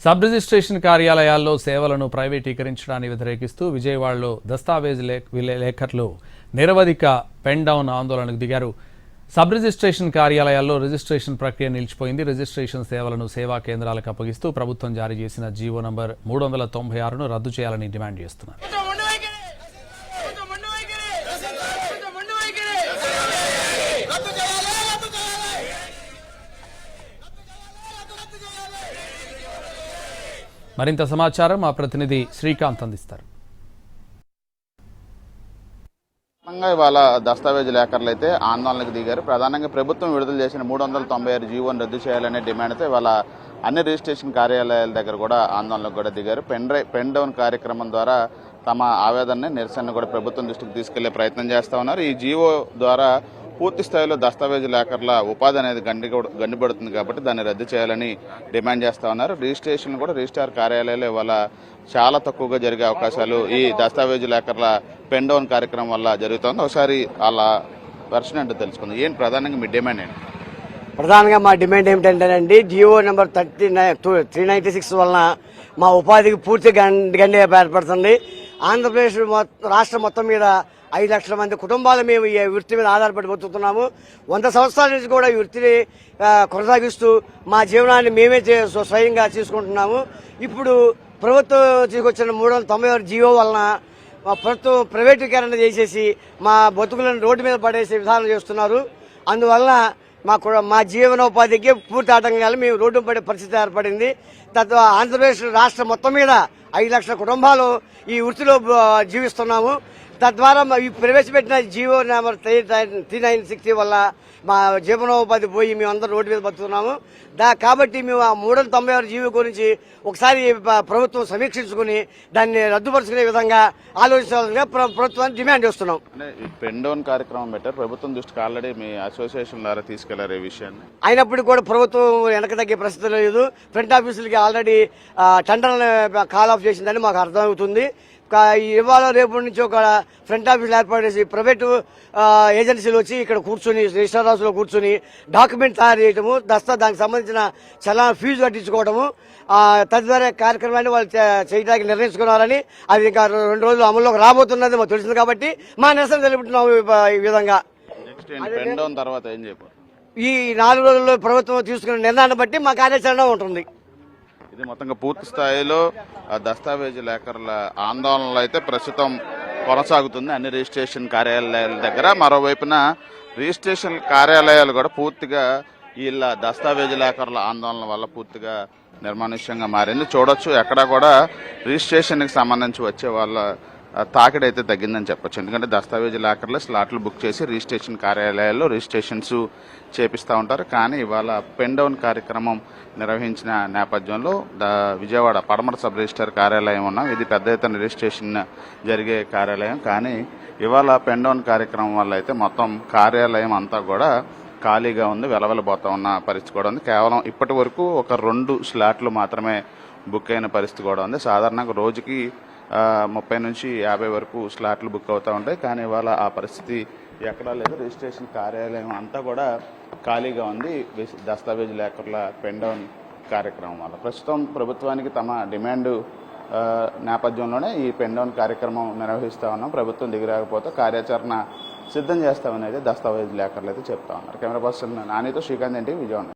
Sub registration కార్యాలయాల్లో సేవలను ప్రైవేటీకరించడాన్ని వ్యతిరేకిస్తూ విజయవాడలో దస్తావేజ్ లేఖర్లు నిరవధిక పెన్ డౌన్ ఆందోళనకు దిగారు. సబ్ రిజిస్ట్రేషన్ కార్యాలయాల్లో రిజిస్ట్రేషన్ ప్రక్రియ నిలిచిపోయింది. రిజిస్ట్రేషన్ సేవలను సేవా కేంద్రాలకు అప్పగిస్తూ ప్రభుత్వం జారీ చేసిన జీవో నంబర్ 396ను రద్దు చేయాలని డిమాండ్ చేస్తున్నారు. మరింత సమాచారం మా ప్రతినిధి శ్రీకాంత్ అందిస్తారు. ఇవాళ దస్తావేజు లేఖర్లు అయితే ఆందోళనకు దిగారు. ప్రధానంగా ప్రభుత్వం విడుదల చేసిన 396 జీవోను రద్దు చేయాలనే డిమాండ్తో ఇవాళ అన్ని రిజిస్ట్రేషన్ కార్యాలయాల దగ్గర కూడా ఆందోళనకు కూడా దిగారు. పెన్ డౌన్ కార్యక్రమం ద్వారా తమ ఆవేదనని నిరసన కూడా ప్రభుత్వం దృష్టికి తీసుకెళ్లే ప్రయత్నం చేస్తూ ఉన్నారు. ఈ జీవో ద్వారా పూర్తి స్థాయిలో దస్తావేజు లేఖర్ల ఉపాధి అనేది గండిపడుతుంది కాబట్టి దాన్ని రద్దు చేయాలని డిమాండ్ చేస్తూ ఉన్నారు. రిజిస్ట్రేషన్ కూడా రిజిస్ట్రార్ కార్యాలయాలు ఇవాళ చాలా తక్కువగా జరిగే అవకాశాలు ఈ దస్తావేజు లేఖర్ల పెన్ డౌన్ కార్యక్రమం వల్ల జరుగుతుంది. ఒకసారి వాళ్ళ వెర్షన్ ఏంటో తెలుసుకుందాం. ఏం ప్రధానంగా మీ డిమాండ్ ఏంటి? ప్రధానంగా మా డిమాండ్ ఏమిటంటేనండి, జియో నెంబర్ 396 వలన మా ఉపాధికి పూర్తి గండి ఏర్పడుతుంది. ఆంధ్రప్రదేశ్ రాష్ట్రం మొత్తం మీద 5 లక్షల మంది కుటుంబాలు మేము ఈ వృత్తి మీద ఆధారపడి బతుకుతున్నాము. 100 సంవత్సరాల నుంచి కూడా ఈ వృత్తిని కొనసాగిస్తూ మా జీవనాన్ని మేమే స్వయంగా తీసుకుంటున్నాము. ఇప్పుడు ప్రభుత్వం తీసుకొచ్చిన 396 జీవో వలన మా ప్రభుత్వం ప్రైవేటీకరణ చేసేసి మా బతుకులను రోడ్డు మీద పడేసే విధానం చేస్తున్నారు. అందువలన మా జీవనోపాధికి పూర్తి ఆటంకాలు మేము రోడ్డు పడే పరిస్థితి ఏర్పడింది. తద్వారా ఆంధ్రప్రదేశ్ రాష్ట్రం మొత్తం మీద 5 లక్షల కుటుంబాలు ఈ వృత్తిలో జీవిస్తున్నాము. తద్వారా ఈ ప్రవేశపెట్టిన జీవో నెంబర్ 396 వల్ల మా జీవనోపాధి పోయి మేమందరం రోడ్డు మీద బతుకుతున్నాము. కాబట్టి మేము ఆ 396 జీవో గురించి ఒకసారి ప్రభుత్వం సమీక్షించుకుని దాన్ని రద్దుపరుచుకునే విధంగా ఆలోచించాలని ప్రభుత్వాన్ని డిమాండ్ చేస్తున్నాం. పెన్ డౌన్ కార్యక్రమం పెట్టారు, ప్రభుత్వం దృష్టికి ఆల్రెడీ మీ అసోసియేషన్ ద్వారా తీసుకెళ్లారు ఈ విషయాన్ని. అయినప్పుడు కూడా ప్రభుత్వం వెనక తగ్గే పరిస్థితి లేదు. ఫ్రంట్ ఆఫీసులకి ఆల్రెడీ టెండర్లను కాల్ ఆఫ్ చేసిందని మాకు అర్థమవుతుంది. ఇవాళ రేపు నుంచి ఒక ఫ్రంట్ ఆఫీసులు ఏర్పాటు చేసి ప్రైవేటు ఏజెన్సీలు వచ్చి ఇక్కడ కూర్చొని రిజిస్టర్ హౌస్లో కూర్చొని డాక్యుమెంట్ తయారు చేయటము, దానికి సంబంధించిన చలానా ఫీజు కట్టించుకోవడము తదితర కార్యక్రమాన్ని వాళ్ళు చేయడానికి నిర్ణయించుకున్నారని, అది ఇంకా 2 రోజులు అమల్లోకి రాబోతున్నది మాకు తెలిసింది. కాబట్టి మా నిరసన తెలుపుతున్నాము ఈ విధంగా. ఈ 4 రోజుల్లో ప్రభుత్వం తీసుకున్న నిర్ణయాన్ని బట్టి మా కార్యాచరణ ఉంటుంది. ఇది మొత్తంగా పూర్తి స్థాయిలో దస్తావేజు లేఖర్ల ఆందోళనలు అయితే ప్రస్తుతం కొనసాగుతుంది అన్ని రిజిస్ట్రేషన్ కార్యాలయాల దగ్గర. మరోవైపున రిజిస్ట్రేషన్ కార్యాలయాలు కూడా పూర్తిగా వీళ్ళ దస్తావేజు లేఖర్ల ఆందోళన వల్ల పూర్తిగా నిర్మానుష్యంగా మారింది. చూడొచ్చు, ఎక్కడా కూడా రిజిస్ట్రేషన్కి సంబంధించి వచ్చే వాళ్ళ తాకిడైతే తగ్గిందని చెప్పొచ్చు. ఎందుకంటే దస్తావేజు లేఖర్లు స్లాట్లు బుక్ చేసి రిజిస్ట్రేషన్ కార్యాలయాల్లో రిజిస్ట్రేషన్స్ చేపిస్తూ ఉంటారు. కానీ ఇవాళ పెన్ డౌన్ కార్యక్రమం నిర్వహించిన నేపథ్యంలో విజయవాడ పడమర సబ్ రిజిస్టర్ కార్యాలయం ఉన్నాం. ఇది పెద్ద ఎత్తున రిజిస్ట్రేషన్ జరిగే కార్యాలయం. కానీ ఇవాళ పెన్ డౌన్ కార్యక్రమం వల్ల అయితే మొత్తం కార్యాలయం అంతా కూడా ఖాళీగా ఉంది, వెలవెలబోతా ఉన్న పరిస్థితి కూడా ఉంది. కేవలం ఇప్పటి వరకు ఒక 2 స్లాట్లు మాత్రమే బుక్ అయిన పరిస్థితి కూడా ఉంది. సాధారణంగా రోజుకి 30 నుంచి 50 వరకు స్లాట్లు బుక్ అవుతూ ఉంటాయి. కానీ ఇవాళ ఆ పరిస్థితి ఎక్కడా లేదు. రిజిస్ట్రేషన్ కార్యాలయం అంతా కూడా ఖాళీగా ఉంది దస్తావేజు లేఖర్ల పెన్ డౌన్ కార్యక్రమం వల్ల. ప్రస్తుతం ప్రభుత్వానికి తమ డిమాండ్ నేపథ్యంలోనే ఈ పెన్ డౌన్ కార్యక్రమం నిర్వహిస్తూ ఉన్నాం. ప్రభుత్వం దిగిరాకపోతే కార్యాచరణ సిద్ధం చేస్తామనేది దస్తావేజు లేఖర్లు అయితే చెప్తా ఉన్నారు. కెమెరా పర్సన్ నానితో శ్రీకాంత్, విజయవాడ.